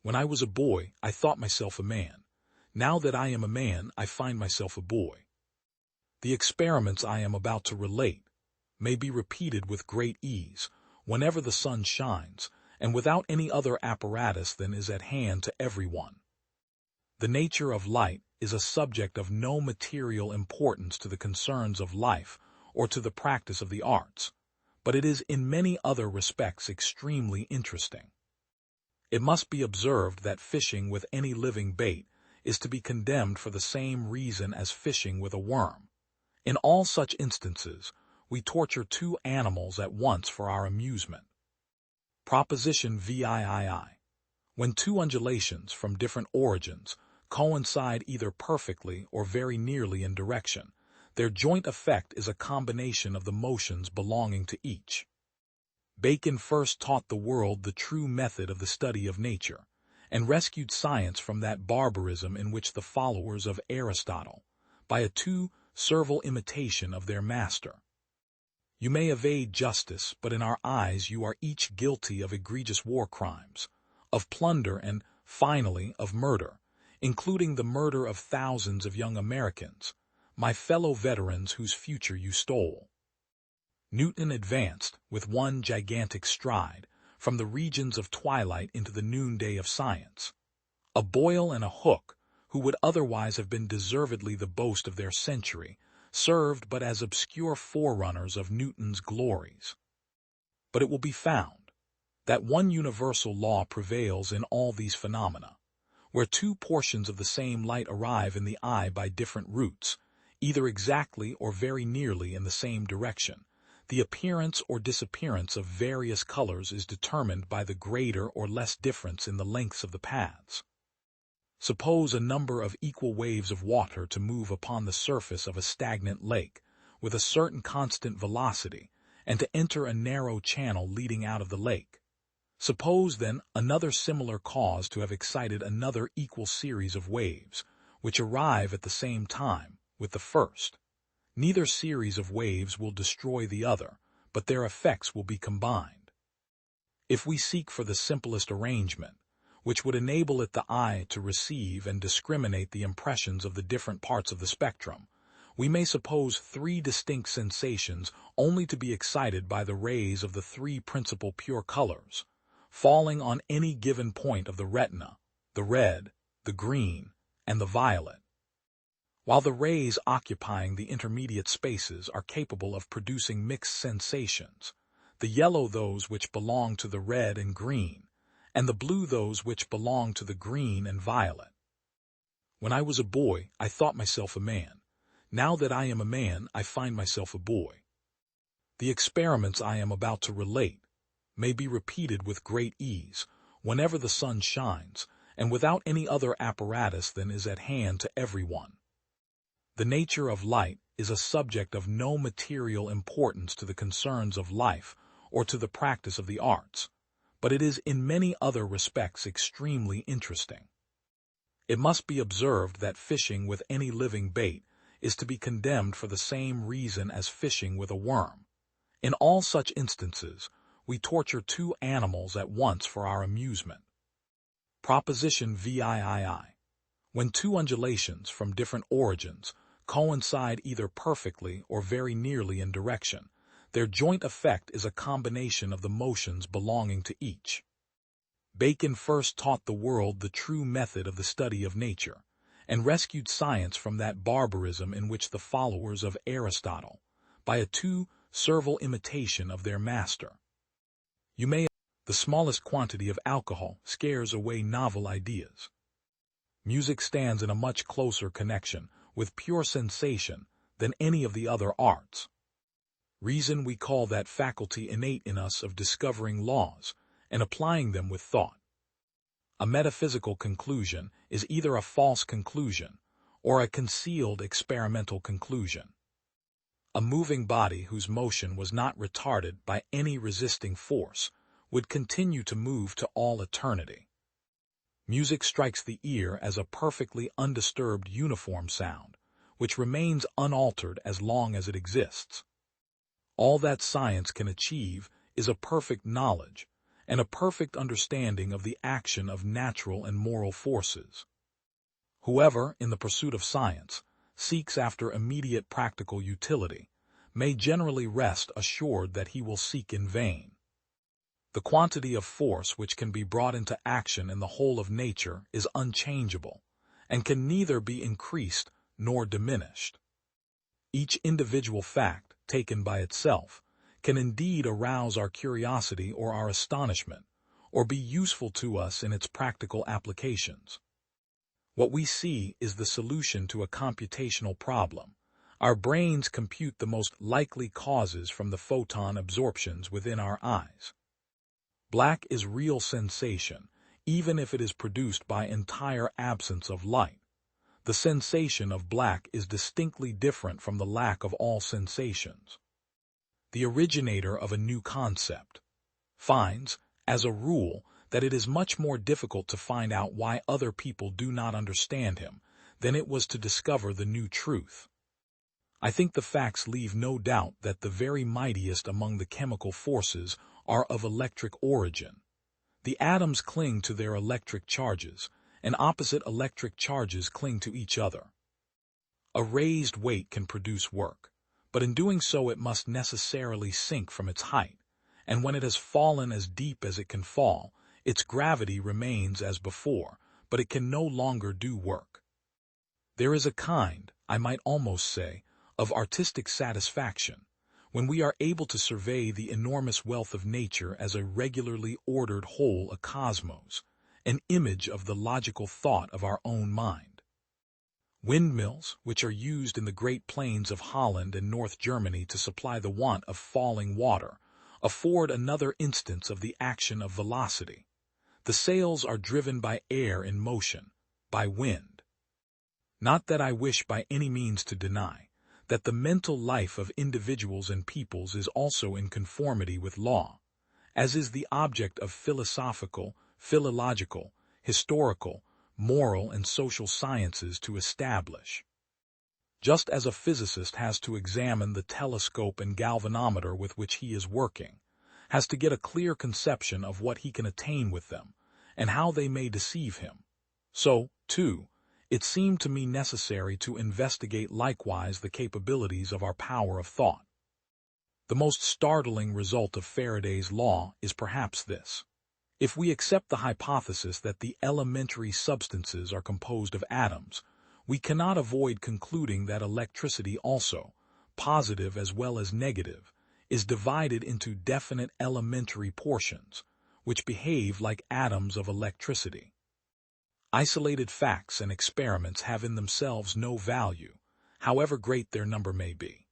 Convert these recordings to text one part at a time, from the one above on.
When I was a boy, I thought myself a man. Now that I am a man, I find myself a boy. The experiments I am about to relate may be repeated with great ease, whenever the sun shines, and without any other apparatus than is at hand to everyone. The nature of light is a subject of no material importance to the concerns of life or to the practice of the arts, but it is in many other respects extremely interesting. It must be observed that fishing with any living bait is to be condemned for the same reason as fishing with a worm. In all such instances, we torture two animals at once for our amusement. Proposition VIII. When two undulations from different origins coincide either perfectly or very nearly in direction, their joint effect is a combination of the motions belonging to each. Bacon first taught the world the true method of the study of nature, and rescued science from that barbarism in which the followers of Aristotle, by a too servile imitation of their master. You may evade justice, but in our eyes you are each guilty of egregious war crimes, of plunder and, finally, of murder, including the murder of thousands of young Americans, my fellow veterans whose future you stole. Newton advanced, with one gigantic stride, from the regions of twilight into the noonday of science. A Boyle and a Hooke, who would otherwise have been deservedly the boast of their century, served but as obscure forerunners of Newton's glories. But it will be found that one universal law prevails in all these phenomena, where two portions of the same light arrive in the eye by different routes, either exactly or very nearly in the same direction. The appearance or disappearance of various colors is determined by the greater or less difference in the lengths of the paths. Suppose a number of equal waves of water to move upon the surface of a stagnant lake with a certain constant velocity and to enter a narrow channel leading out of the lake. Suppose, then, another similar cause to have excited another equal series of waves, which arrive at the same time with the first. Neither series of waves will destroy the other, but their effects will be combined. If we seek for the simplest arrangement, which would enable the eye to receive and discriminate the impressions of the different parts of the spectrum, we may suppose three distinct sensations only to be excited by the rays of the three principal pure colors, falling on any given point of the retina, the red, the green, and the violet. While the rays occupying the intermediate spaces are capable of producing mixed sensations, the yellow those which belong to the red and green, and the blue those which belong to the green and violet. When I was a boy, I thought myself a man. Now that I am a man, I find myself a boy. The experiments I am about to relate may be repeated with great ease, whenever the sun shines, and without any other apparatus than is at hand to everyone. The nature of light is a subject of no material importance to the concerns of life or to the practice of the arts, but it is in many other respects extremely interesting. It must be observed that fishing with any living bait is to be condemned for the same reason as fishing with a worm. In all such instances, we torture two animals at once for our amusement. Proposition VIII. When two undulations from different origins coincide either perfectly or very nearly in direction, their joint effect is a combination of the motions belonging to each. Bacon first taught the world the true method of the study of nature, and rescued science from that barbarism in which the followers of Aristotle, by a too servile imitation of their master. The smallest quantity of alcohol scares away novel ideas. Music stands in a much closer connection with pure sensation than any of the other arts. Reason we call that faculty innate in us of discovering laws and applying them with thought. A metaphysical conclusion is either a false conclusion or a concealed experimental conclusion. A moving body whose motion was not retarded by any resisting force would continue to move to all eternity. Music strikes the ear as a perfectly undisturbed uniform sound, which remains unaltered as long as it exists. All that science can achieve is a perfect knowledge, and a perfect understanding of the action of natural and moral forces. Whoever, in the pursuit of science, seeks after immediate practical utility, may generally rest assured that he will seek in vain. The quantity of force which can be brought into action in the whole of nature is unchangeable, and can neither be increased nor diminished. Each individual fact, taken by itself, can indeed arouse our curiosity or our astonishment, or be useful to us in its practical applications. What we see is the solution to a computational problem. Our brains compute the most likely causes from the photon absorptions within our eyes. Black is real sensation, even if it is produced by entire absence of light. The sensation of black is distinctly different from the lack of all sensations. The originator of a new concept finds, as a rule, that it is much more difficult to find out why other people do not understand him than it was to discover the new truth. I think the facts leave no doubt that the very mightiest among the chemical forces are of electric origin. The atoms cling to their electric charges, and opposite electric charges cling to each other. A raised weight can produce work, but in doing so it must necessarily sink from its height, and when it has fallen as deep as it can fall, its gravity remains as before, but it can no longer do work. There is a kind, I might almost say, of artistic satisfaction when we are able to survey the enormous wealth of nature as a regularly ordered whole, a cosmos, an image of the logical thought of our own mind. Windmills, which are used in the great plains of Holland and North Germany to supply the want of falling water, afford another instance of the action of velocity. The sails are driven by air in motion, by wind. Not that I wish by any means to deny that the mental life of individuals and peoples is also in conformity with law, as is the object of philosophical, philological, historical, moral, and social sciences to establish. Just as a physicist has to examine the telescope and galvanometer with which he is working, has to get a clear conception of what he can attain with them, and how they may deceive him, so, too, it seemed to me necessary to investigate likewise the capabilities of our power of thought. The most startling result of Faraday's law is perhaps this. If we accept the hypothesis that the elementary substances are composed of atoms, we cannot avoid concluding that electricity also, positive as well as negative, is divided into definite elementary portions, which behave like atoms of electricity. Isolated facts and experiments have in themselves no value, however great their number may be.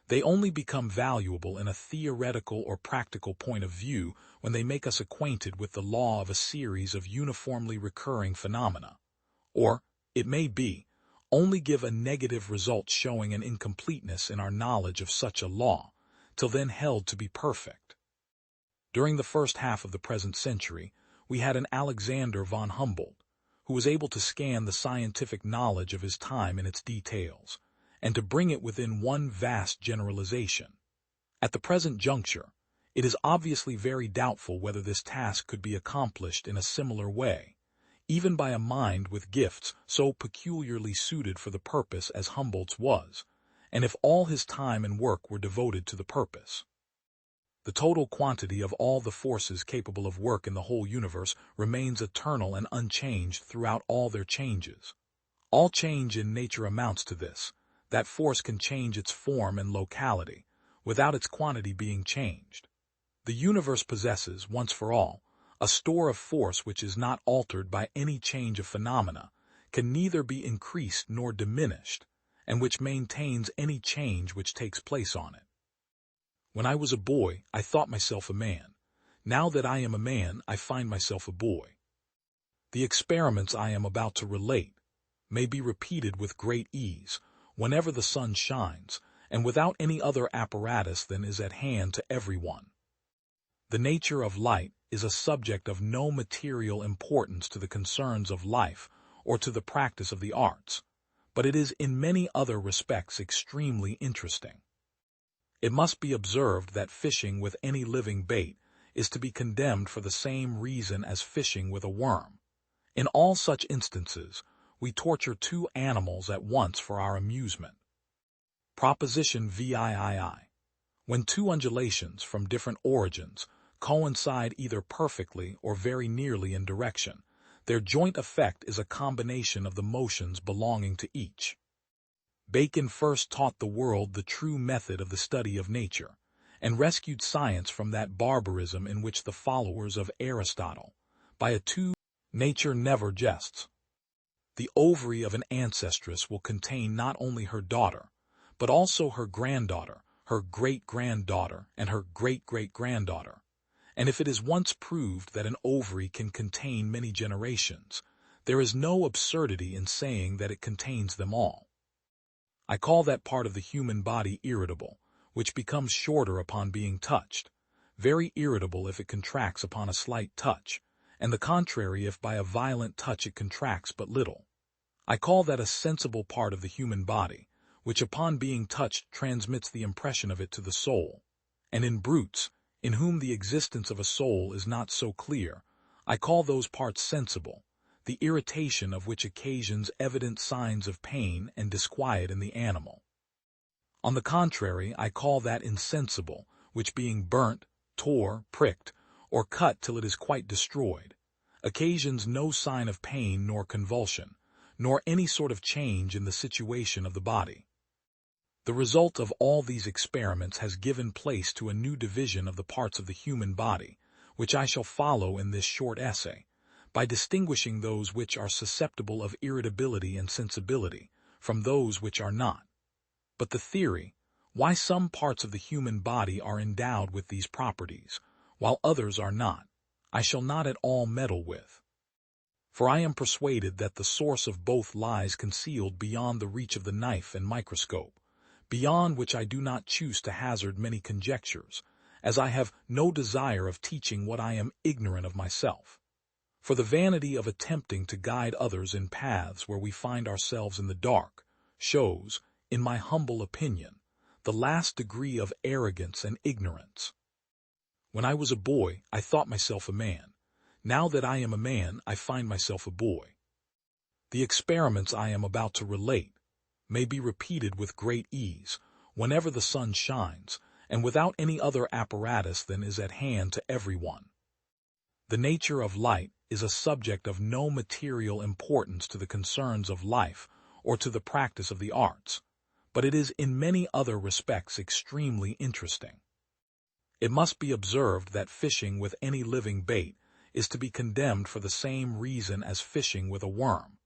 They only become valuable in a theoretical or practical point of view when they make us acquainted with the law of a series of uniformly recurring phenomena, or, it may be, only give a negative result showing an incompleteness in our knowledge of such a law, till then held to be perfect. During the first half of the present century, we had an Alexander von Humboldt, who was able to scan the scientific knowledge of his time in its details, and to bring it within one vast generalization. At the present juncture, it is obviously very doubtful whether this task could be accomplished in a similar way, even by a mind with gifts so peculiarly suited for the purpose as Humboldt's was, and if all his time and work were devoted to the purpose. The total quantity of all the forces capable of work in the whole universe remains eternal and unchanged throughout all their changes. All change in nature amounts to this, that force can change its form and locality, without its quantity being changed. The universe possesses, once for all, a store of force which is not altered by any change of phenomena, can neither be increased nor diminished, and which maintains any change which takes place on it. When I was a boy, I thought myself a man. Now that I am a man, I find myself a boy. The experiments I am about to relate may be repeated with great ease, whenever the sun shines, and without any other apparatus than is at hand to everyone. The nature of light is a subject of no material importance to the concerns of life or to the practice of the arts, but it is in many other respects extremely interesting. It must be observed that fishing with any living bait is to be condemned for the same reason as fishing with a worm. In all such instances, we torture two animals at once for our amusement. Proposition VIII. When two undulations from different origins coincide either perfectly or very nearly in direction, their joint effect is a combination of the motions belonging to each. Bacon first taught the world the true method of the study of nature, and rescued science from that barbarism in which the followers of Aristotle, by a nature never jests. The ovary of an ancestress will contain not only her daughter, but also her granddaughter, her great-granddaughter, and her great-great-granddaughter. And if it is once proved that an ovary can contain many generations, there is no absurdity in saying that it contains them all. I call that part of the human body irritable, which becomes shorter upon being touched, very irritable if it contracts upon a slight touch, and the contrary if by a violent touch it contracts but little. I call that a sensible part of the human body, which upon being touched transmits the impression of it to the soul. And in brutes, in whom the existence of a soul is not so clear, I call those parts sensible, the irritation of which occasions evident signs of pain and disquiet in the animal. On the contrary, I call that insensible, which being burnt, tore, pricked, or cut till it is quite destroyed, occasions no sign of pain nor convulsion, nor any sort of change in the situation of the body. The result of all these experiments has given place to a new division of the parts of the human body, which I shall follow in this short essay, by distinguishing those which are susceptible of irritability and sensibility from those which are not. But the theory, why some parts of the human body are endowed with these properties, while others are not, I shall not at all meddle with. For I am persuaded that the source of both lies concealed beyond the reach of the knife and microscope, beyond which I do not choose to hazard many conjectures, as I have no desire of teaching what I am ignorant of myself. For the vanity of attempting to guide others in paths where we find ourselves in the dark shows, in my humble opinion, the last degree of arrogance and ignorance. When I was a boy, I thought myself a man. Now that I am a man, I find myself a boy. The experiments I am about to relate may be repeated with great ease, whenever the sun shines, and without any other apparatus than is at hand to everyone. The nature of light is a subject of no material importance to the concerns of life or to the practice of the arts, but it is in many other respects extremely interesting. It must be observed that fishing with any living bait is to be condemned for the same reason as fishing with a worm.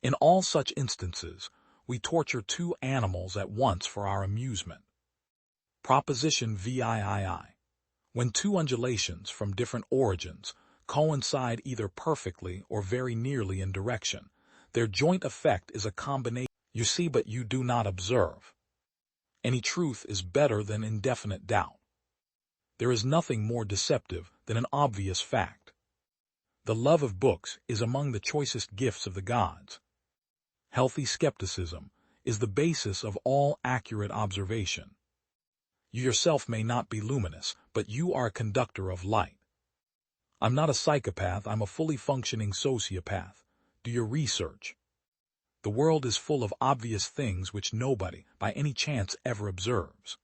In all such instances, we torture two animals at once for our amusement. Proposition VIII. When two undulations from different origins coincide either perfectly or very nearly in direction, their joint effect is a combination. You see but you do not observe. Any truth is better than indefinite doubt. There is nothing more deceptive than an obvious fact. The love of books is among the choicest gifts of the gods. Healthy skepticism is the basis of all accurate observation. You yourself may not be luminous, but you are a conductor of light. I'm not a psychopath, I'm a fully functioning sociopath. Do your research. The world is full of obvious things which nobody, by any chance, ever observes.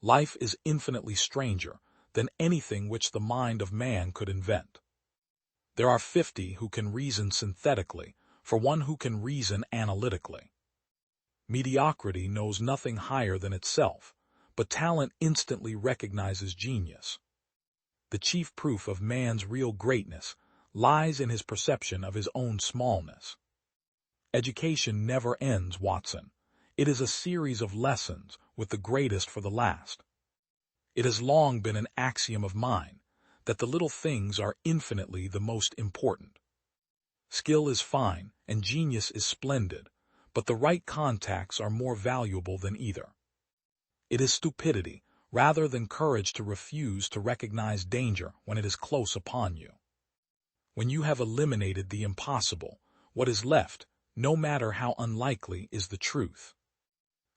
Life is infinitely stranger than anything which the mind of man could invent. There are 50 who can reason synthetically, for one who can reason analytically. Mediocrity knows nothing higher than itself, but talent instantly recognizes genius. The chief proof of man's real greatness lies in his perception of his own smallness. Education never ends, Watson. It is a series of lessons, with the greatest for the last. It has long been an axiom of mine that the little things are infinitely the most important. Skill is fine, and genius is splendid, but the right contacts are more valuable than either. It is stupidity, rather than courage, to refuse to recognize danger when it is close upon you. When you have eliminated the impossible, what is left, no matter how unlikely, is the truth.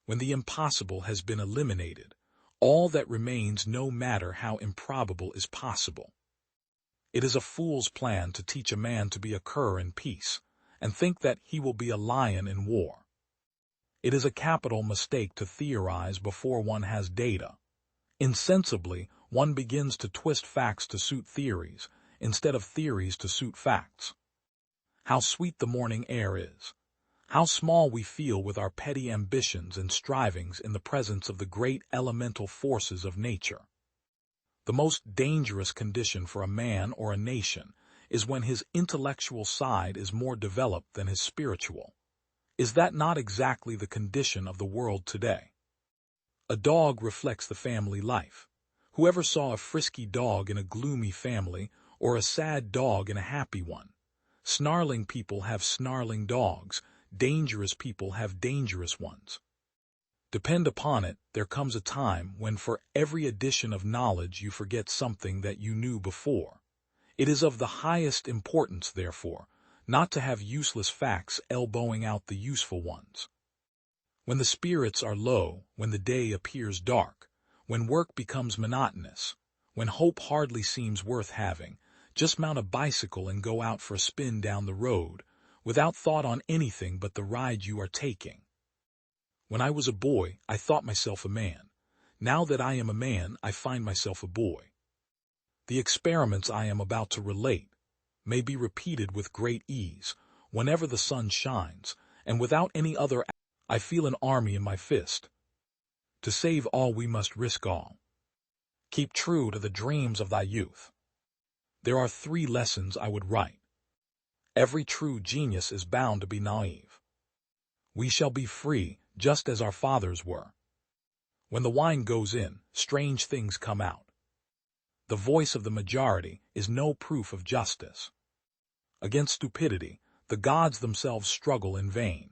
When the impossible has been eliminated, All that remains, no matter how improbable, is possible. It is a fool's plan to teach a man to be a cur in peace, and think that he will be a lion in war. It is a capital mistake to theorize before one has data. Insensibly, one begins to twist facts to suit theories, instead of theories to suit facts. How sweet the morning air is! How small we feel with our petty ambitions and strivings in the presence of the great elemental forces of nature. The most dangerous condition for a man or a nation is when his intellectual side is more developed than his spiritual. Is that not exactly the condition of the world today? A dog reflects the family life. Whoever saw a frisky dog in a gloomy family or a sad dog in a happy one? Snarling people have snarling dogs. Dangerous people have dangerous ones. Depend upon it, there comes a time when for every addition of knowledge you forget something that you knew before. It is of the highest importance, therefore, not to have useless facts elbowing out the useful ones. When the spirits are low, when the day appears dark, when work becomes monotonous, when hope hardly seems worth having, just mount a bicycle and go out for a spin down the road, without thought on anything but the ride you are taking. When I was a boy, I thought myself a man. Now that I am a man, I find myself a boy. The experiments I am about to relate may be repeated with great ease, whenever the sun shines, and without any other. I feel an army in my fist. To save all we must risk all. Keep true to the dreams of thy youth. There are 3 lessons I would write. Every true genius is bound to be naive. We shall be free, just as our fathers were. When the wine goes in, strange things come out. The voice of the majority is no proof of justice. Against stupidity, the gods themselves struggle in vain.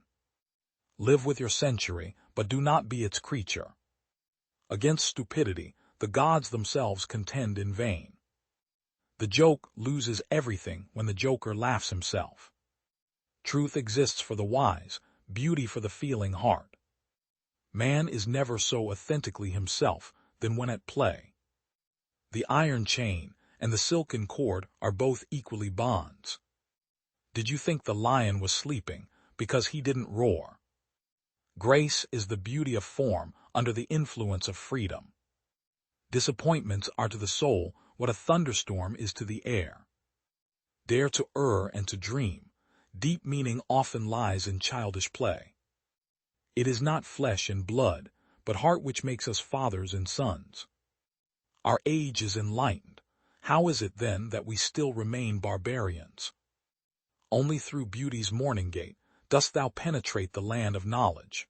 Live with your century, but do not be its creature. Against stupidity, the gods themselves contend in vain. The joke loses everything when the joker laughs himself. Truth exists for the wise, beauty for the feeling heart. Man is never so authentically himself than when at play. The iron chain and the silken cord are both equally bonds. Did you think the lion was sleeping because he didn't roar? Grace is the beauty of form under the influence of freedom. Disappointments are to the soul what a thunderstorm is to the air. Dare to err and to dream. Deep meaning often lies in childish play. It is not flesh and blood, but heart which makes us fathers and sons. Our age is enlightened. How is it then that we still remain barbarians? Only through beauty's morning gate dost thou penetrate the land of knowledge.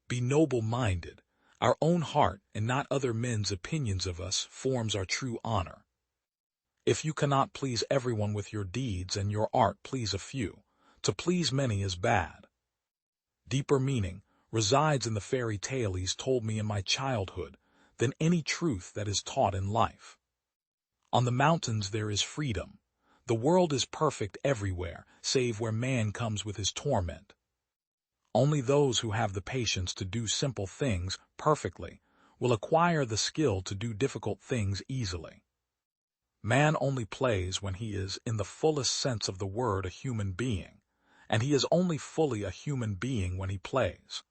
Be noble-minded. Our own heart and not other men's opinions of us forms our true honor. If you cannot please everyone with your deeds and your art please a few, to please many is bad. Deeper meaning resides in the fairy tales told me in my childhood than any truth that is taught in life. On the mountains there is freedom. The world is perfect everywhere, save where man comes with his torment. Only those who have the patience to do simple things perfectly will acquire the skill to do difficult things easily. Man only plays when he is, in the fullest sense of the word, a human being, and he is only fully a human being when he plays.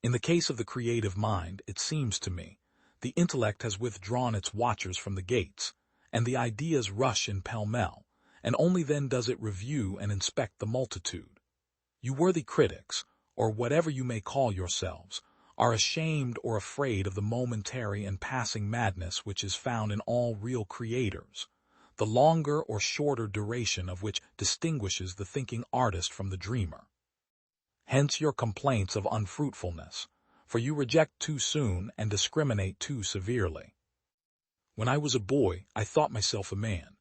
In the case of the creative mind, it seems to me, the intellect has withdrawn its watchers from the gates, and the ideas rush in pell-mell, and only then does it review and inspect the multitude. You worthy critics, or whatever you may call yourselves, are ashamed or afraid of the momentary and passing madness which is found in all real creators, the longer or shorter duration of which distinguishes the thinking artist from the dreamer. Hence your complaints of unfruitfulness, for you reject too soon and discriminate too severely. When I was a boy, I thought myself a man.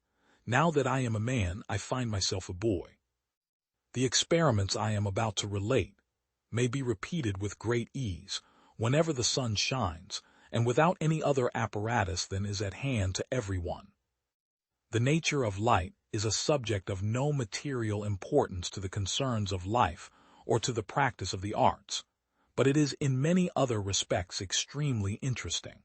Now that I am a man, I find myself a boy. The experiments I am about to relate may be repeated with great ease, whenever the sun shines, and without any other apparatus than is at hand to everyone. The nature of light is a subject of no material importance to the concerns of life or to the practice of the arts, but it is in many other respects extremely interesting.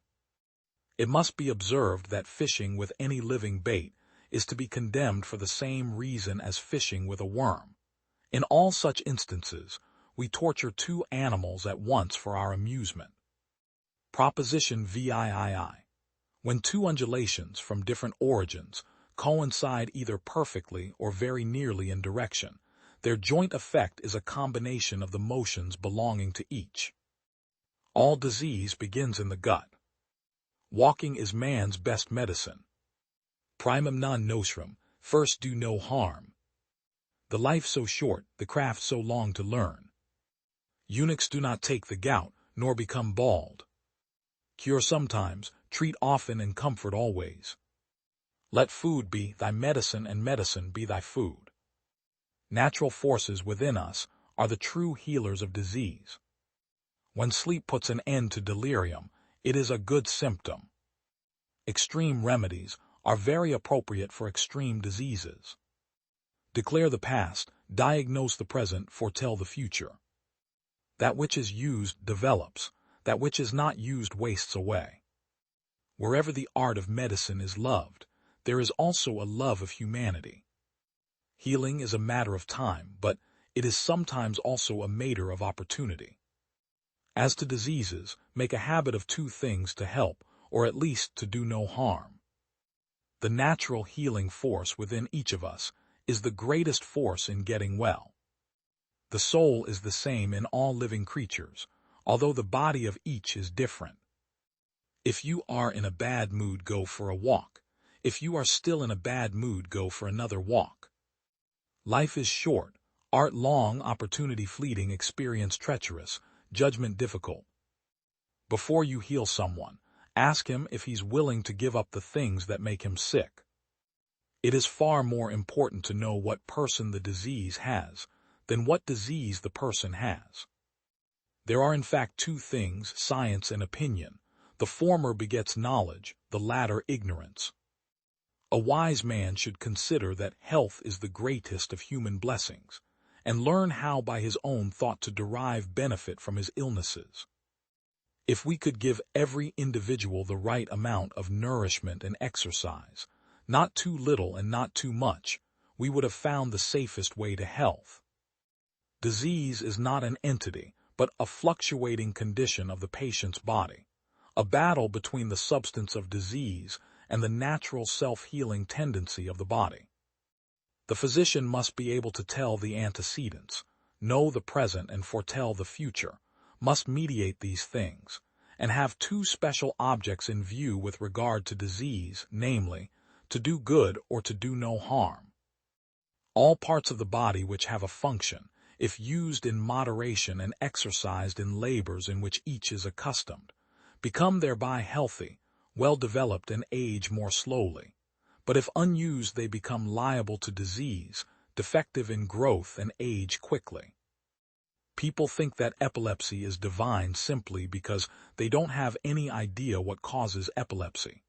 It must be observed that fishing with any living bait is to be condemned for the same reason as fishing with a worm. In all such instances, we torture two animals at once for our amusement. Proposition VIII. When two undulations from different origins coincide either perfectly or very nearly in direction, their joint effect is a combination of the motions belonging to each. All disease begins in the gut. Walking is man's best medicine. Primum non nocere, first do no harm. The life so short, the craft so long to learn. Eunuchs do not take the gout, nor become bald. Cure sometimes, treat often, and comfort always. Let food be thy medicine, and medicine be thy food. Natural forces within us are the true healers of disease. When sleep puts an end to delirium, it is a good symptom. Extreme remedies are very appropriate for extreme diseases. Declare the past, diagnose the present, foretell the future. That which is used develops, that which is not used wastes away. Wherever the art of medicine is loved, there is also a love of humanity. Healing is a matter of time, but it is sometimes also a matter of opportunity. As to diseases, make a habit of two things to help, or at least to do no harm. The natural healing force within each of us is the greatest force in getting well. The soul is the same in all living creatures, although the body of each is different. If you are in a bad mood, go for a walk. If you are still in a bad mood, go for another walk. Life is short, art long, opportunity fleeting, experience treacherous, judgment difficult. Before you heal someone, ask him if he's willing to give up the things that make him sick. It is far more important to know what person the disease has than what disease the person has. There are in fact two things, science and opinion. The former begets knowledge, the latter ignorance. A wise man should consider that health is the greatest of human blessings, and learn how by his own thought to derive benefit from his illnesses. If we could give every individual the right amount of nourishment and exercise, not too little and not too much, we would have found the safest way to health. Disease is not an entity, but a fluctuating condition of the patient's body, a battle between the substance of disease and the natural self-healing tendency of the body. The physician must be able to tell the antecedents, know the present and foretell the future, must mediate these things, and have two special objects in view with regard to disease, namely, to do good or to do no harm. All parts of the body which have a function, if used in moderation and exercised in labors in which each is accustomed, become thereby healthy, well-developed, and age more slowly. But if unused, they become liable to disease, defective in growth, and age quickly. People think that epilepsy is divine simply because they don't have any idea what causes epilepsy.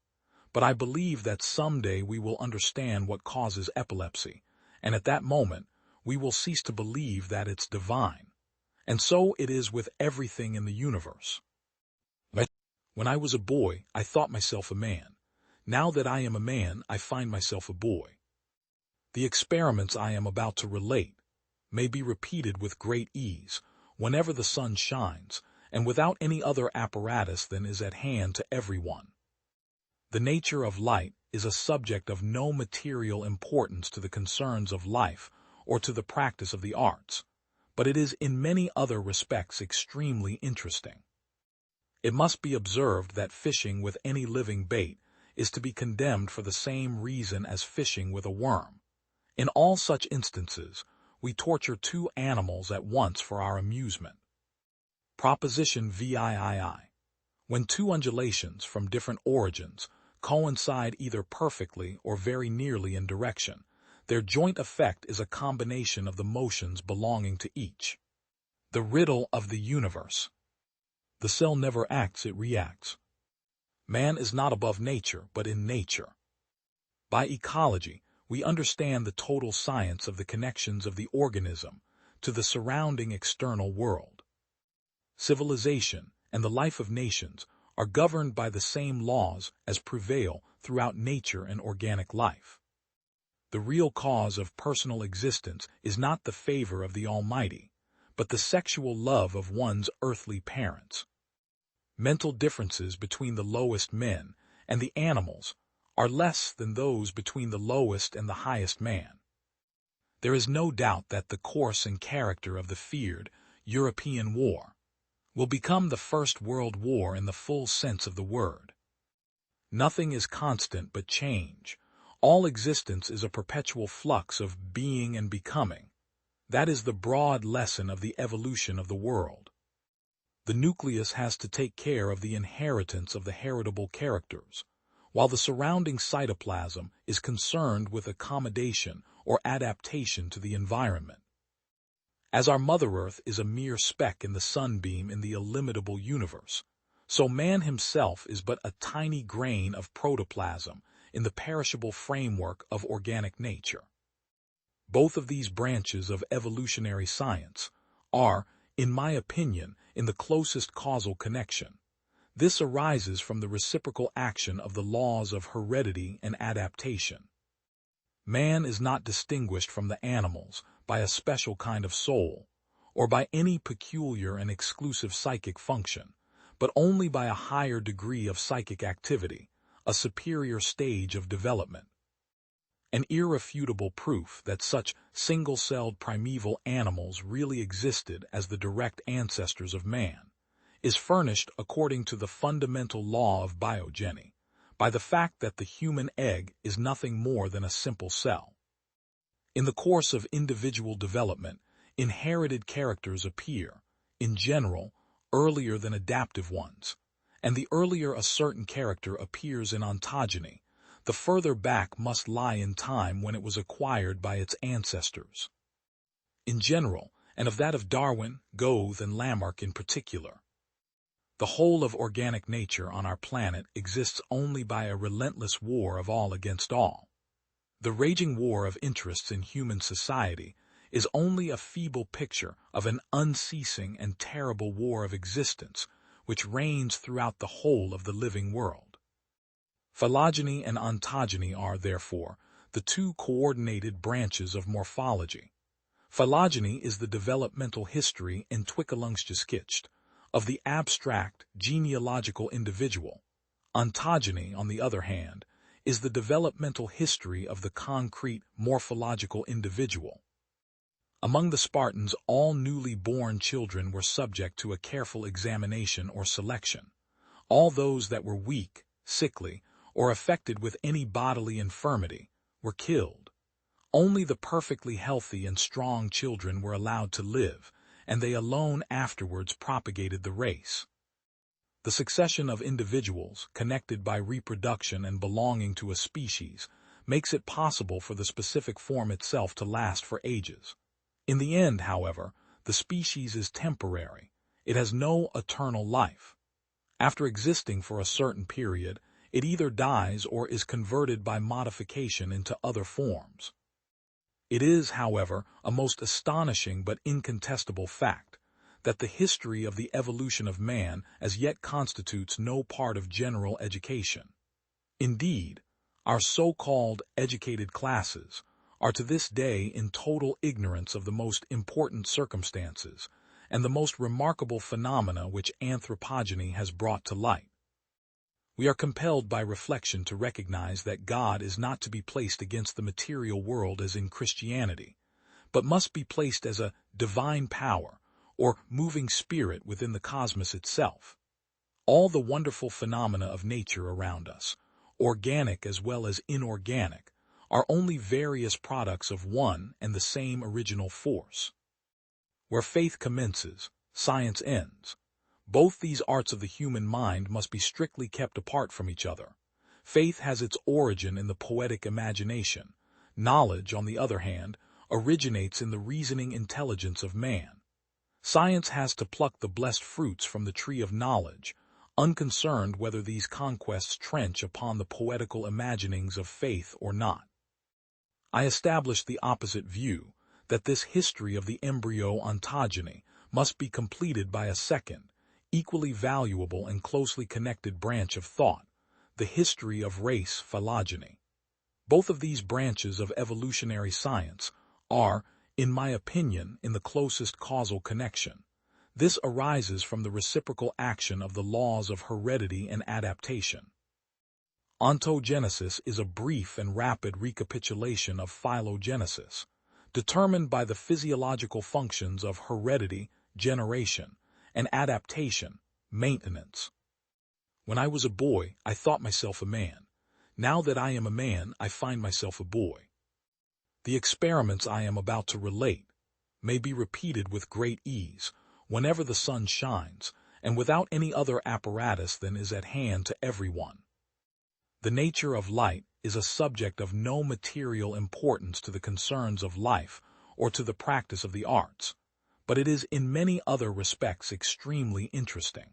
But I believe that someday we will understand what causes epilepsy, and at that moment, we will cease to believe that it's divine. And so it is with everything in the universe. When I was a boy, I thought myself a man. Now that I am a man, I find myself a boy. The experiments I am about to relate may be repeated with great ease, whenever the sun shines, and without any other apparatus than is at hand to everyone. The nature of light is a subject of no material importance to the concerns of life or to the practice of the arts, but it is in many other respects extremely interesting. It must be observed that fishing with any living bait is to be condemned for the same reason as fishing with a worm. In all such instances, we torture two animals at once for our amusement. Proposition VIII. When two undulations from different origins coincide either perfectly or very nearly in direction, their joint effect is a combination of the motions belonging to each. The riddle of the universe. The cell never acts, it reacts. Man is not above nature, but in nature. By ecology, we understand the total science of the connections of the organism to the surrounding external world. civilization, and the life of nations are governed by the same laws as prevail throughout nature and organic life. The real cause of personal existence is not the favor of the Almighty, but the sexual love of one's earthly parents. Mental differences between the lowest men and the animals are less than those between the lowest and the highest man. There is no doubt that the course and character of the feared European war will become the First World War in the full sense of the word. Nothing is constant but change. All existence is a perpetual flux of being and becoming. That is the broad lesson of the evolution of the world. The nucleus has to take care of the inheritance of the heritable characters, while the surrounding cytoplasm is concerned with accommodation or adaptation to the environment. As our Mother Earth is a mere speck in the sunbeam in the illimitable universe, so man himself is but a tiny grain of protoplasm in the perishable framework of organic nature. Both of these branches of evolutionary science are, in my opinion, in the closest causal connection. This arises from the reciprocal action of the laws of heredity and adaptation. Man is not distinguished from the animals by a special kind of soul, or by any peculiar and exclusive psychic function, but only by a higher degree of psychic activity, a superior stage of development. An irrefutable proof that such single-celled primeval animals really existed as the direct ancestors of man is furnished according to the fundamental law of biogeny, by the fact that the human egg is nothing more than a simple cell. In the course of individual development, inherited characters appear, in general, earlier than adaptive ones, and the earlier a certain character appears in ontogeny, the further back must lie in time when it was acquired by its ancestors. In general, and of that of Darwin, Goethe, and Lamarck in particular, the whole of organic nature on our planet exists only by a relentless war of all against all. The raging war of interests in human society is only a feeble picture of an unceasing and terrible war of existence which reigns throughout the whole of the living world. Phylogeny and ontogeny are, therefore, the two coordinated branches of morphology. Phylogeny is the developmental history Entwicklungsgeschichte of the abstract genealogical individual. Ontogeny, on the other hand, is the developmental history of the concrete morphological individual. Among the Spartans, all newly born children were subject to a careful examination or selection. All those that were weak, sickly, or affected with any bodily infirmity were killed. Only the perfectly healthy and strong children were allowed to live, and they alone afterwards propagated the race. The succession of individuals, connected by reproduction and belonging to a species, makes it possible for the specific form itself to last for ages. In the end, however, the species is temporary. It has no eternal life. After existing for a certain period, it either dies or is converted by modification into other forms. It is, however, a most astonishing but incontestable fact that the history of the evolution of man as yet constitutes no part of general education. Indeed, our so-called educated classes are to this day in total ignorance of the most important circumstances and the most remarkable phenomena which anthropogeny has brought to light. We are compelled by reflection to recognize that God is not to be placed against the material world as in Christianity, but must be placed as a divine power or moving spirit within the cosmos itself. All the wonderful phenomena of nature around us, organic as well as inorganic, are only various products of one and the same original force. Where faith commences, science ends. Both these arts of the human mind must be strictly kept apart from each other. Faith has its origin in the poetic imagination. Knowledge, on the other hand, originates in the reasoning intelligence of man. Science has to pluck the blessed fruits from the tree of knowledge, unconcerned whether these conquests trench upon the poetical imaginings of faith or not. I established the opposite view, that this history of the embryo ontogeny must be completed by a second, equally valuable and closely connected branch of thought, the history of race phylogeny. Both of these branches of evolutionary science are, in my opinion, in the closest causal connection. This arises from the reciprocal action of the laws of heredity and adaptation. Ontogenesis is a brief and rapid recapitulation of phylogenesis, determined by the physiological functions of heredity, generation, and adaptation, maintenance. When I was a boy, I thought myself a man. Now that I am a man, I find myself a boy. The experiments I am about to relate may be repeated with great ease, whenever the sun shines, and without any other apparatus than is at hand to everyone. The nature of light is a subject of no material importance to the concerns of life or to the practice of the arts, but it is in many other respects extremely interesting.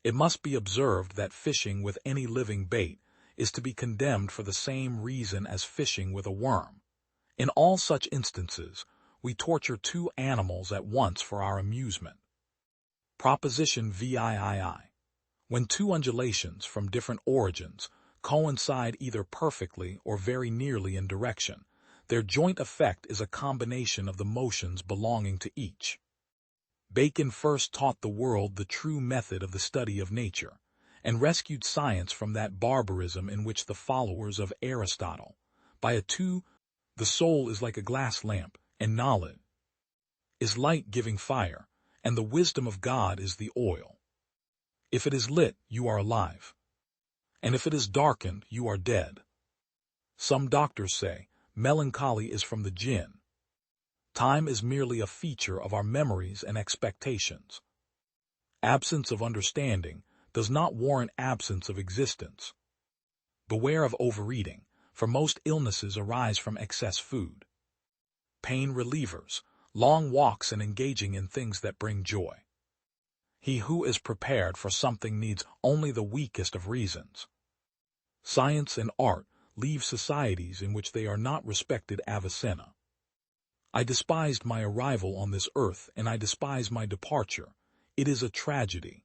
It must be observed that fishing with any living bait is to be condemned for the same reason as fishing with a worm. In all such instances, we torture two animals at once for our amusement. Proposition VIII. When two undulations from different origins coincide either perfectly or very nearly in direction, their joint effect is a combination of the motions belonging to each. Bacon first taught the world the true method of the study of nature, and rescued science from that barbarism in which the followers of Aristotle, by a the soul is like a glass lamp, and knowledge is light-giving fire, and the wisdom of God is the oil. If it is lit, you are alive, and if it is darkened, you are dead. Some doctors say, melancholy is from the jinn. Time is merely a feature of our memories and expectations. Absence of understanding does not warrant absence of existence. Beware of overeating, for most illnesses arise from excess food. Pain relievers, long walks and engaging in things that bring joy. He who is prepared for something needs only the weakest of reasons. Science and art leave societies in which they are not respected Avicenna. I despised my arrival on this earth, and I despise my departure. It is a tragedy.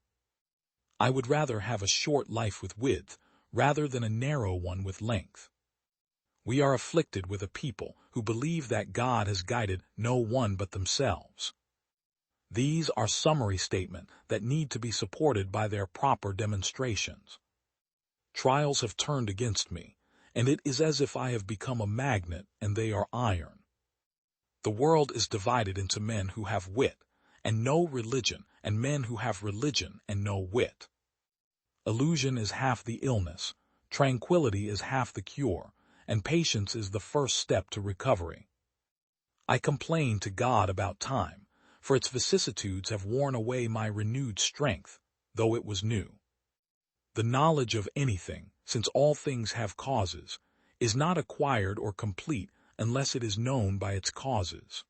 I would rather have a short life with width, rather than a narrow one with length. We are afflicted with a people who believe that God has guided no one but themselves. These are summary statements that need to be supported by their proper demonstrations. Trials have turned against me, and it is as if I have become a magnet and they are iron. The world is divided into men who have wit and no religion, and men who have religion and no wit. Illusion is half the illness, tranquility is half the cure, and patience is the first step to recovery. I complain to God about time, for its vicissitudes have worn away my renewed strength, though it was new. The knowledge of anything, since all things have causes, is not acquired or complete unless it is known by its causes.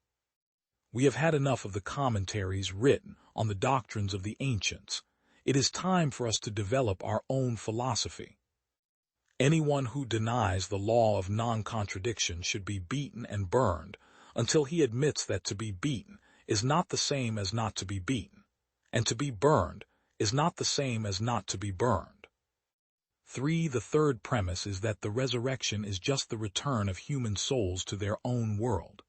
We have had enough of the commentaries written on the doctrines of the ancients. It is time for us to develop our own philosophy. Anyone who denies the law of non-contradiction should be beaten and burned until he admits that to be beaten is not the same as not to be beaten, and to be burned is not the same as not to be burned. 3. The third premise is that the resurrection is just the return of human souls to their own world.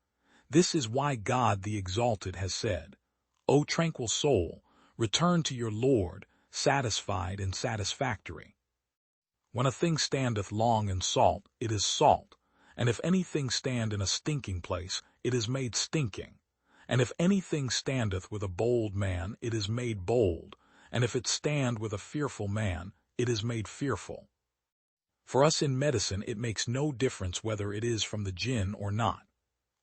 This is why God the Exalted has said, "O tranquil soul, return to your Lord, satisfied and satisfactory." When a thing standeth long in salt, it is salt, and if anything stand in a stinking place, it is made stinking. And if anything standeth with a bold man, it is made bold, and if it stand with a fearful man, it is made fearful. For us in medicine it makes no difference whether it is from the jinn or not.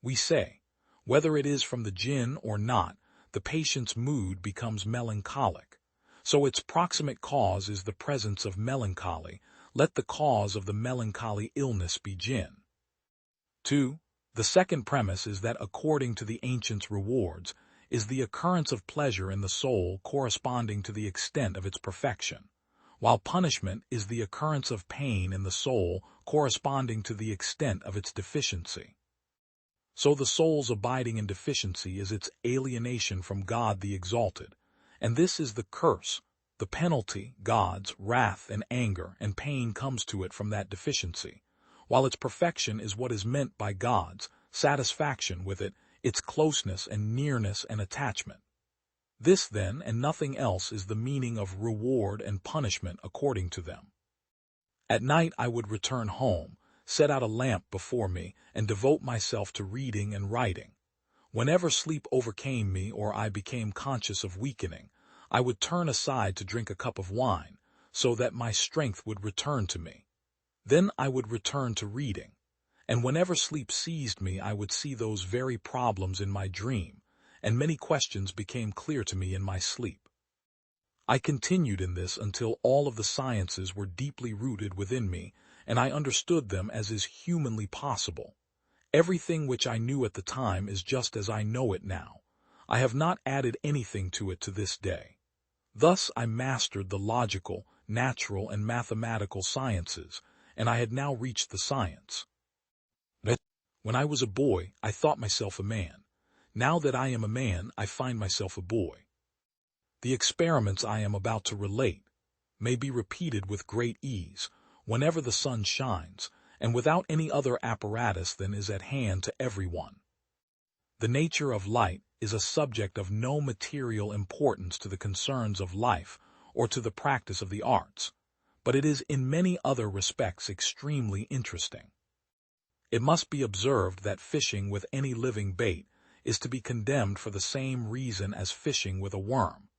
We say, whether it is from the jinn or not, the patient's mood becomes melancholic. So its proximate cause is the presence of melancholy. Let the cause of the melancholy illness be jinn. 2. The second premise is that according to the ancients' rewards is the occurrence of pleasure in the soul corresponding to the extent of its perfection, while punishment is the occurrence of pain in the soul corresponding to the extent of its deficiency. So the soul's abiding in deficiency is its alienation from God the Exalted, and this is the curse, the penalty. God's wrath and anger and pain comes to it from that deficiency, while its perfection is what is meant by God's satisfaction with it, its closeness and nearness and attachment. This then and nothing else is the meaning of reward and punishment according to them. At night I would return home, set out a lamp before me, and devote myself to reading and writing. Whenever sleep overcame me or I became conscious of weakening, I would turn aside to drink a cup of wine, so that my strength would return to me. Then I would return to reading, and whenever sleep seized me I would see those very problems in my dream, and many questions became clear to me in my sleep. I continued in this until all of the sciences were deeply rooted within me, and I understood them as is humanly possible. Everything which I knew at the time is just as I know it now. I have not added anything to it to this day. Thus I mastered the logical, natural, and mathematical sciences, and I had now reached the science. When I was a boy, I thought myself a man. Now that I am a man, I find myself a boy. The experiments I am about to relate may be repeated with great ease, whenever the sun shines, and without any other apparatus than is at hand to everyone. The nature of light is a subject of no material importance to the concerns of life or to the practice of the arts, but it is in many other respects extremely interesting. It must be observed that fishing with any living bait is to be condemned for the same reason as fishing with a worm.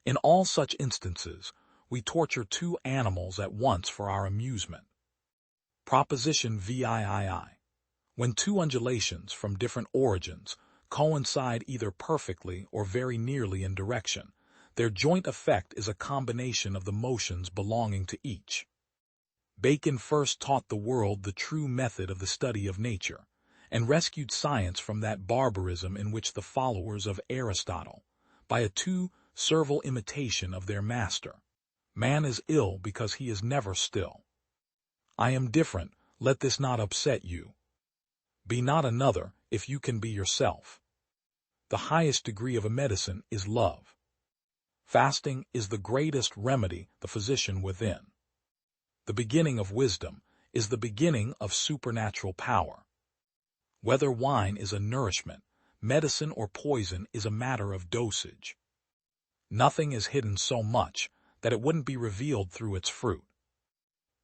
In all such instances, we torture two animals at once for our amusement. Proposition VIII. When two undulations from different origins coincide either perfectly or very nearly in direction, their joint effect is a combination of the motions belonging to each. Bacon first taught the world the true method of the study of nature, and rescued science from that barbarism in which the followers of Aristotle, by a too servile imitation of their master. Man is ill because he is never still. I am different, let this not upset you. Be not another, if you can be yourself. The highest degree of a medicine is love. Fasting is the greatest remedy, the physician within. The beginning of wisdom is the beginning of supernatural power. Whether wine is a nourishment, medicine, or poison is a matter of dosage. Nothing is hidden so much that it wouldn't be revealed through its fruit.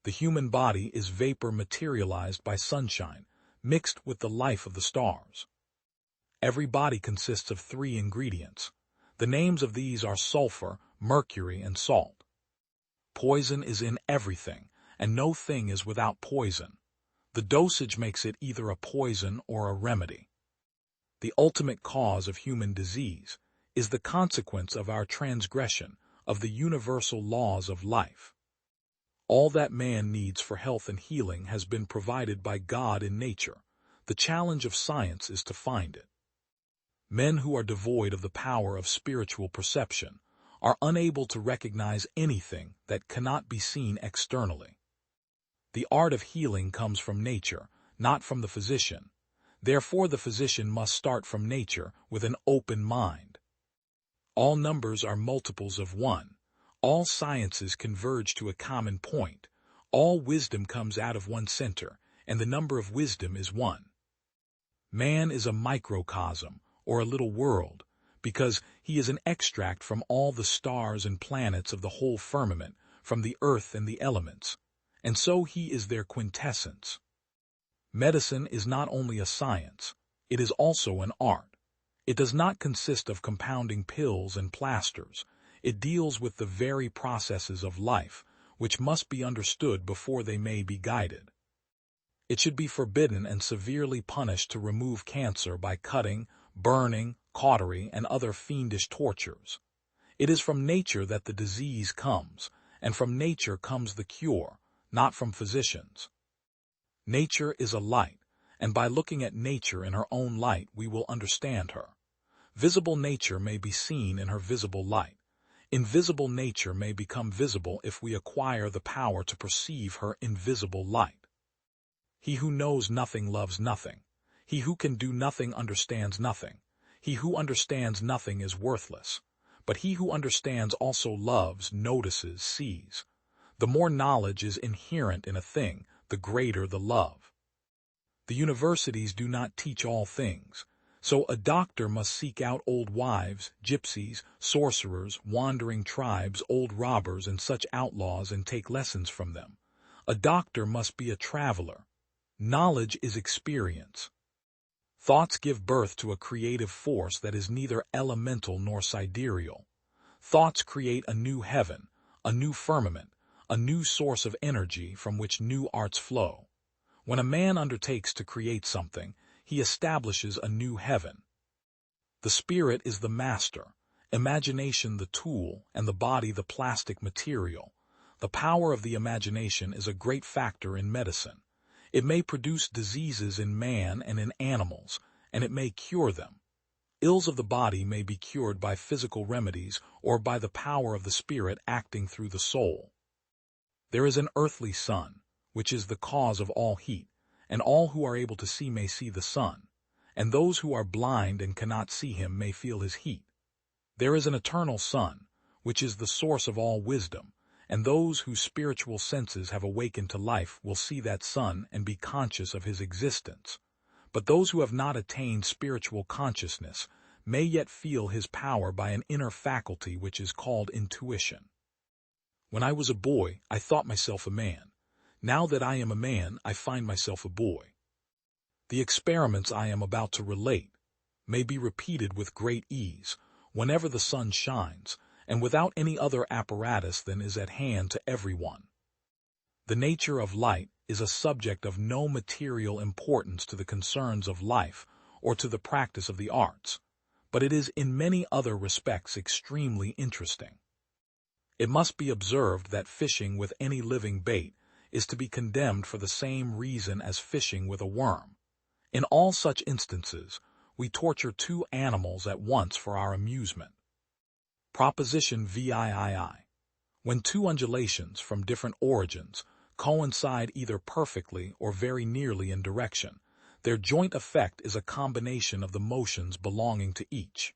The human body is vapor materialized by sunshine, mixed with the life of the stars. Every body consists of 3 ingredients. The names of these are sulfur, mercury, and salt. Poison is in everything, and no thing is without poison. The dosage makes it either a poison or a remedy. The ultimate cause of human disease is the consequence of our transgression of the universal laws of life. All that man needs for health and healing has been provided by God in nature. The challenge of science is to find it. Men who are devoid of the power of spiritual perception are unable to recognize anything that cannot be seen externally. The art of healing comes from nature, not from the physician. Therefore the physician must start from nature with an open mind. All numbers are multiples of 1. All sciences converge to a common point. All wisdom comes out of one center, and the number of wisdom is 1. Man is a microcosm, or a little world, because he is an extract from all the stars and planets of the whole firmament, from the earth and the elements, and so he is their quintessence. Medicine is not only a science, it is also an art. It does not consist of compounding pills and plasters. It deals with the very processes of life, which must be understood before they may be guided. It should be forbidden and severely punished to remove cancer by cutting, burning, cautery, and other fiendish tortures. It is from nature that the disease comes, and from nature comes the cure, not from physicians. Nature is a light, and by looking at nature in her own light we will understand her. Visible nature may be seen in her visible light. Invisible nature may become visible if we acquire the power to perceive her invisible light. He who knows nothing loves nothing. He who can do nothing understands nothing. He who understands nothing is worthless. But he who understands also loves, notices, sees. The more knowledge is inherent in a thing, the greater the love. The universities do not teach all things. So a doctor must seek out old wives, gypsies, sorcerers, wandering tribes, old robbers, and such outlaws and take lessons from them. A doctor must be a traveler. Knowledge is experience. Thoughts give birth to a creative force that is neither elemental nor sidereal. Thoughts create a new heaven, a new firmament, a new source of energy from which new arts flow. When a man undertakes to create something, he establishes a new heaven. The spirit is the master, imagination the tool, and the body the plastic material. The power of the imagination is a great factor in medicine. It may produce diseases in man and in animals, and it may cure them. Ills of the body may be cured by physical remedies or by the power of the spirit acting through the soul. There is an earthly sun, which is the cause of all heat, and all who are able to see may see the sun, and those who are blind and cannot see him may feel his heat. There is an eternal sun, which is the source of all wisdom, and those whose spiritual senses have awakened to life will see that sun and be conscious of his existence. But those who have not attained spiritual consciousness may yet feel his power by an inner faculty which is called intuition. When I was a boy, I thought myself a man. Now that I am a man, I find myself a boy. The experiments I am about to relate may be repeated with great ease, whenever the sun shines, and without any other apparatus than is at hand to everyone. The nature of light is a subject of no material importance to the concerns of life or to the practice of the arts, but it is in many other respects extremely interesting. It must be observed that fishing with any living bait is to be condemned for the same reason as fishing with a worm. In all such instances, we torture two animals at once for our amusement. Proposition VIII. When two undulations from different origins coincide either perfectly or very nearly in direction, their joint effect is a combination of the motions belonging to each.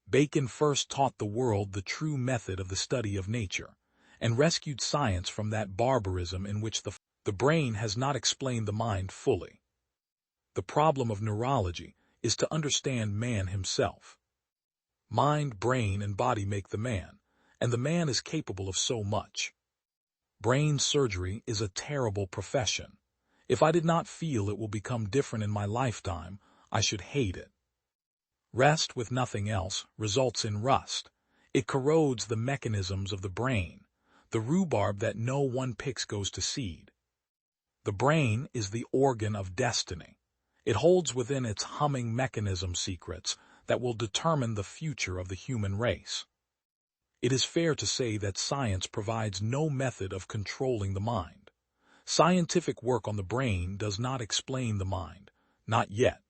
Bacon first taught the world the true method of the study of nature, and rescued science from that barbarism in which the brain has not explained the mind fully. The problem of neurology is to understand man himself. Mind, brain, and body make the man, and the man is capable of so much. Brain surgery is a terrible profession. If I did not feel it will become different in my lifetime, I should hate it. Rest with nothing else results in rust. It corrodes the mechanisms of the brain. The rhubarb that no one picks goes to seed. The brain is the organ of destiny. It holds within its humming mechanism secrets that will determine the future of the human race. It is fair to say that science provides no method of controlling the mind. Scientific work on the brain does not explain the mind, not yet.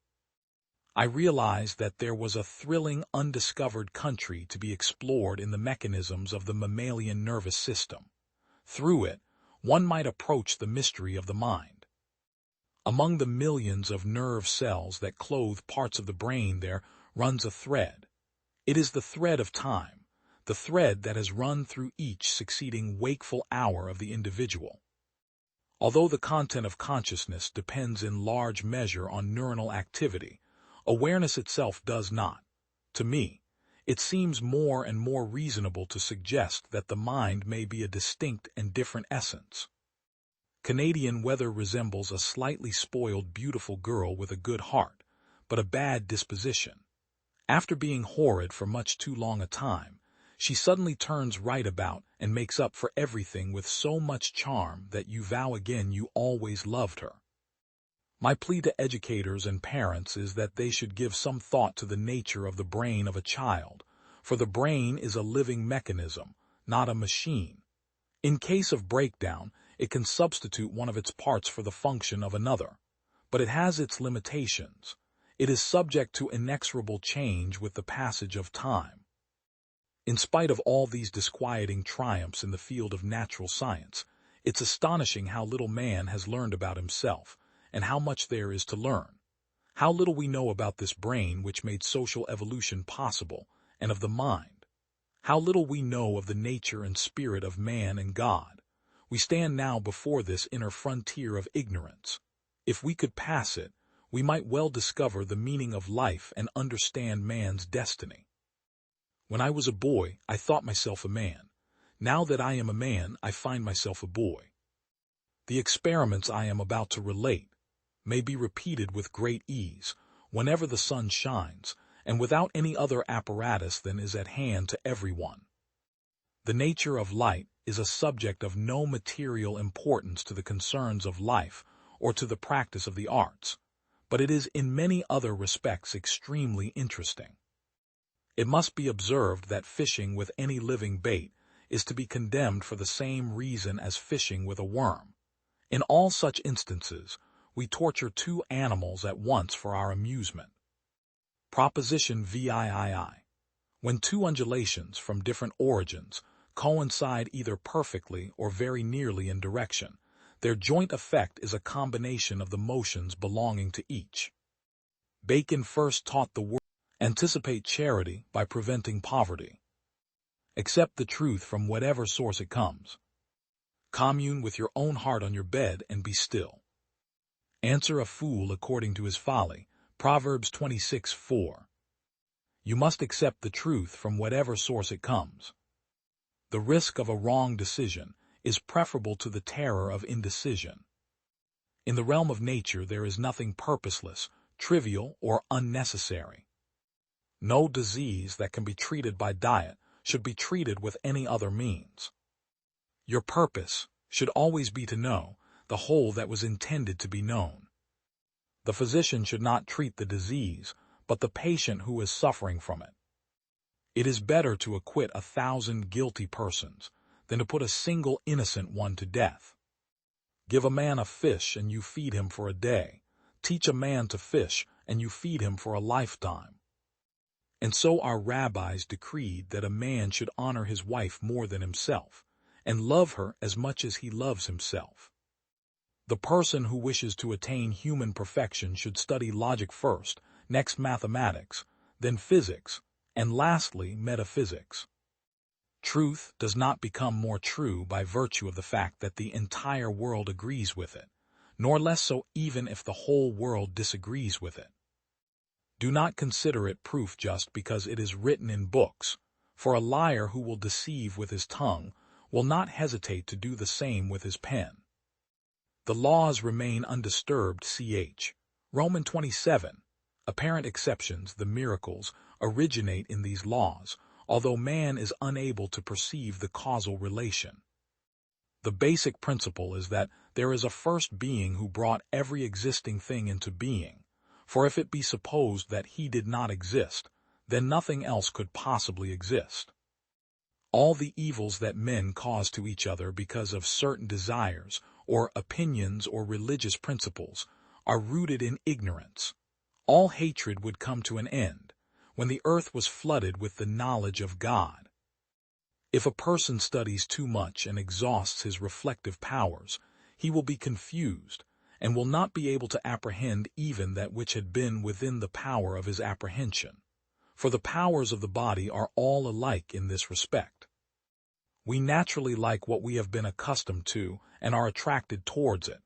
I realized that there was a thrilling, undiscovered country to be explored in the mechanisms of the mammalian nervous system. Through it, one might approach the mystery of the mind. Among the millions of nerve cells that clothe parts of the brain there runs a thread. It is the thread of time, the thread that has run through each succeeding wakeful hour of the individual. Although the content of consciousness depends in large measure on neuronal activity, awareness itself does not. To me, it seems more and more reasonable to suggest that the mind may be a distinct and different essence. Canadian weather resembles a slightly spoiled, beautiful girl with a good heart, but a bad disposition. After being horrid for much too long a time, she suddenly turns right about and makes up for everything with so much charm that you vow again you always loved her. My plea to educators and parents is that they should give some thought to the nature of the brain of a child, for the brain is a living mechanism, not a machine. In case of breakdown, it can substitute one of its parts for the function of another, but it has its limitations. It is subject to inexorable change with the passage of time. In spite of all these disquieting triumphs in the field of natural science, it's astonishing how little man has learned about himself, and how much there is to learn. How little we know about this brain which made social evolution possible, and of the mind. How little we know of the nature and spirit of man and God. We stand now before this inner frontier of ignorance. If we could pass it, we might well discover the meaning of life and understand man's destiny. When I was a boy, I thought myself a man. Now that I am a man, I find myself a boy. The experiments I am about to relate may be repeated with great ease, whenever the sun shines, and without any other apparatus than is at hand to everyone. The nature of light is a subject of no material importance to the concerns of life or to the practice of the arts, but it is in many other respects extremely interesting. It must be observed that fishing with any living bait is to be condemned for the same reason as fishing with a worm. In all such instances, we torture two animals at once for our amusement. Proposition VIII. When two undulations from different origins coincide either perfectly or very nearly in direction, their joint effect is a combination of the motions belonging to each. Bacon first taught the world, anticipate charity by preventing poverty. Accept the truth from whatever source it comes. Commune with your own heart on your bed and be still. Answer a fool according to his folly. Proverbs 26:4. You must accept the truth from whatever source it comes. The risk of a wrong decision is preferable to the terror of indecision. In the realm of nature there is nothing purposeless, trivial, or unnecessary. No disease that can be treated by diet should be treated with any other means. Your purpose should always be to know the whole that was intended to be known. The physician should not treat the disease, but the patient who is suffering from it. It is better to acquit 1,000 guilty persons than to put a single innocent one to death. Give a man a fish and you feed him for a day. Teach a man to fish and you feed him for a lifetime. And so our rabbis decreed that a man should honor his wife more than himself, and love her as much as he loves himself. The person who wishes to attain human perfection should study logic first, next mathematics, then physics, and lastly metaphysics. Truth does not become more true by virtue of the fact that the entire world agrees with it, nor less so even if the whole world disagrees with it. Do not consider it proof just because it is written in books, for a liar who will deceive with his tongue will not hesitate to do the same with his pen. The laws remain undisturbed, ch. Romans 27. Apparent exceptions, the miracles, originate in these laws, although man is unable to perceive the causal relation. The basic principle is that there is a first being who brought every existing thing into being, for if it be supposed that he did not exist, then nothing else could possibly exist. All the evils that men cause to each other because of certain desires, or opinions or religious principles, are rooted in ignorance. All hatred would come to an end when the earth was flooded with the knowledge of God. If a person studies too much and exhausts his reflective powers, he will be confused and will not be able to apprehend even that which had been within the power of his apprehension. For the powers of the body are all alike in this respect. We naturally like what we have been accustomed to and are attracted towards it.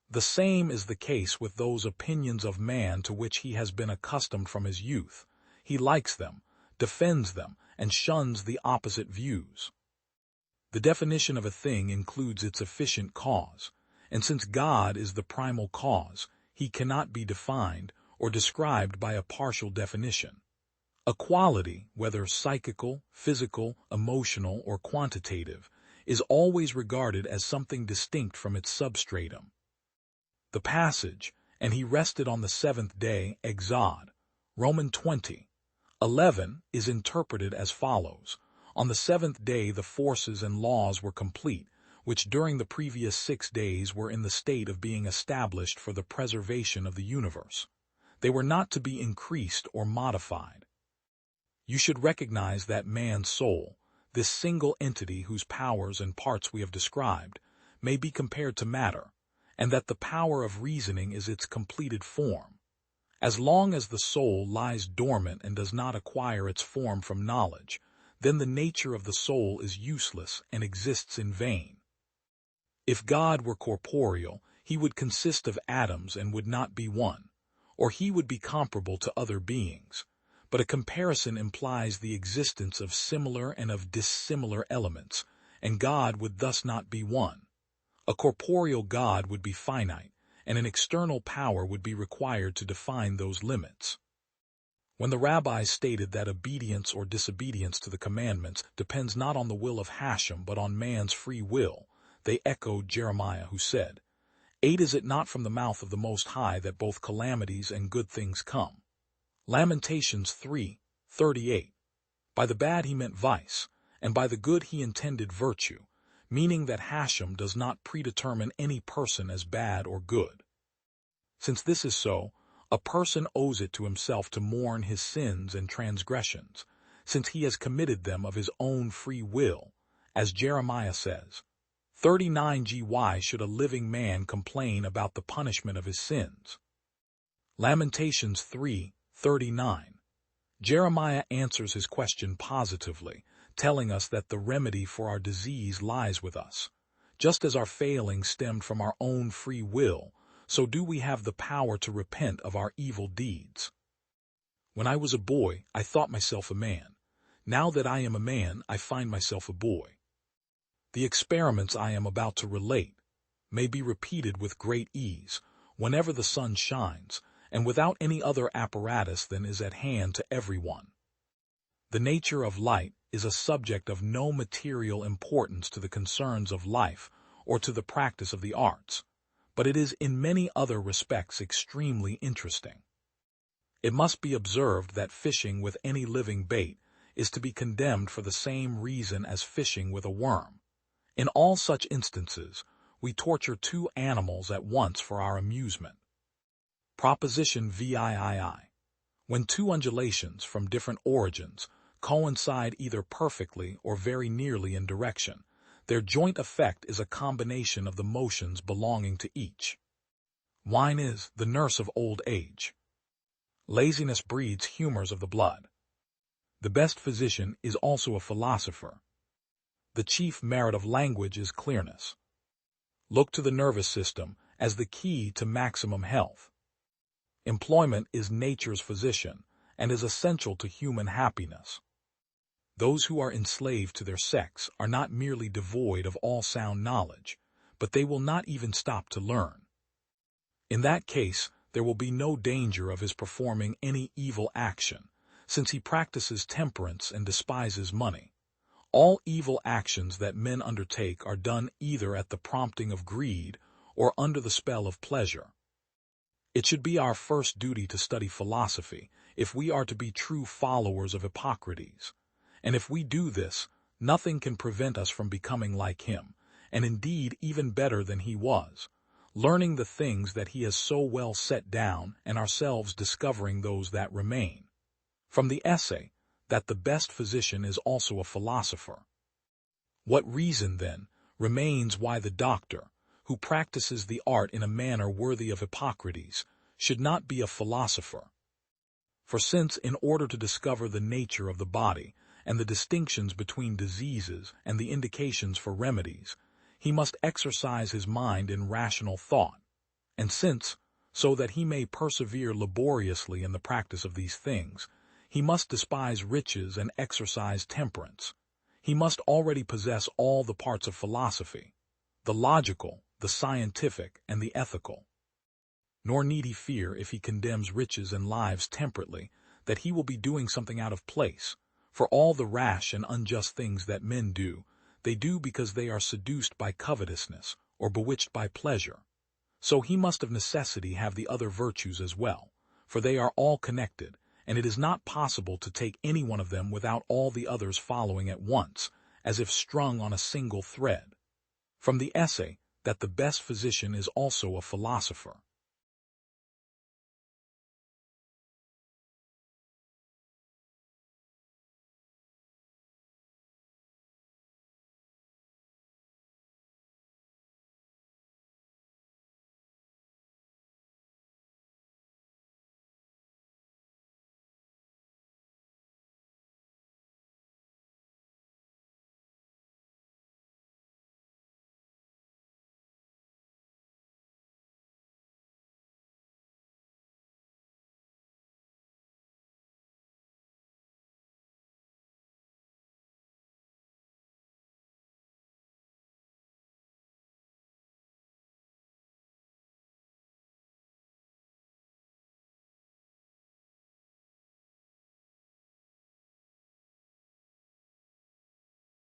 The same is the case with those opinions of man to which he has been accustomed from his youth. He likes them, defends them, and shuns the opposite views. The definition of a thing includes its efficient cause, and since God is the primal cause, he cannot be defined or described by a partial definition. A quality, whether psychical, physical, emotional, or quantitative, is always regarded as something distinct from its substratum. The passage, "And he rested on the seventh day," Exod, Romans 20:11, is interpreted as follows. On the seventh day the forces and laws were complete, which during the previous 6 days were in the state of being established for the preservation of the universe. They were not to be increased or modified. You should recognize that man's soul, this single entity whose powers and parts we have described, may be compared to matter, and that the power of reasoning is its completed form. As long as the soul lies dormant and does not acquire its form from knowledge, then the nature of the soul is useless and exists in vain. If God were corporeal, he would consist of atoms and would not be one, or he would be comparable to other beings. But a comparison implies the existence of similar and of dissimilar elements, and God would thus not be one. A corporeal God would be finite, and an external power would be required to define those limits. When the rabbis stated that obedience or disobedience to the commandments depends not on the will of Hashem but on man's free will, they echoed Jeremiah, who said, "Eight is it not from the mouth of the Most High that both calamities and good things come." Lamentations 3:38. By the bad he meant vice, and by the good he intended virtue, meaning that Hashem does not predetermine any person as bad or good. Since this is so, a person owes it to himself to mourn his sins and transgressions, since he has committed them of his own free will, as Jeremiah says. 39g. Why should a living man complain about the punishment of his sins? Lamentations 3:39. Jeremiah answers his question positively, telling us that the remedy for our disease lies with us. Just as our failings stemmed from our own free will, so do we have the power to repent of our evil deeds. When I was a boy, I thought myself a man. Now that I am a man, I find myself a boy. The experiments I am about to relate may be repeated with great ease, whenever the sun shines, and without any other apparatus than is at hand to everyone. The nature of light is a subject of no material importance to the concerns of life or to the practice of the arts, but it is in many other respects extremely interesting. It must be observed that fishing with any living bait is to be condemned for the same reason as fishing with a worm. In all such instances, we torture two animals at once for our amusement. Proposition VIII. When two undulations from different origins coincide either perfectly or very nearly in direction, their joint effect is a combination of the motions belonging to each. Wine is the nurse of old age. Laziness breeds humors of the blood. The best physician is also a philosopher. The chief merit of language is clearness. Look to the nervous system as the key to maximum health. Employment is nature's physician and is essential to human happiness. Those who are enslaved to their sex are not merely devoid of all sound knowledge, but they will not even stop to learn. In that case, there will be no danger of his performing any evil action, since he practices temperance and despises money. All evil actions that men undertake are done either at the prompting of greed or under the spell of pleasure. It should be our first duty to study philosophy if we are to be true followers of Hippocrates. And if we do this, nothing can prevent us from becoming like him, and indeed even better than he was, learning the things that he has so well set down and ourselves discovering those that remain. From the essay, that the best physician is also a philosopher. What reason, then, remains why the doctor, who practices the art in a manner worthy of Hippocrates, should not be a philosopher? For since, in order to discover the nature of the body, and the distinctions between diseases and the indications for remedies, he must exercise his mind in rational thought, and since, so that he may persevere laboriously in the practice of these things, he must despise riches and exercise temperance, he must already possess all the parts of philosophy, the logical, the scientific, and the ethical. Nor need he fear, if he condemns riches and lives temperately, that he will be doing something out of place. For all the rash and unjust things that men do, they do because they are seduced by covetousness or bewitched by pleasure. So he must of necessity have the other virtues as well, for they are all connected, and it is not possible to take any one of them without all the others following at once, as if strung on a single thread. From the essay, that the best physician is also a philosopher.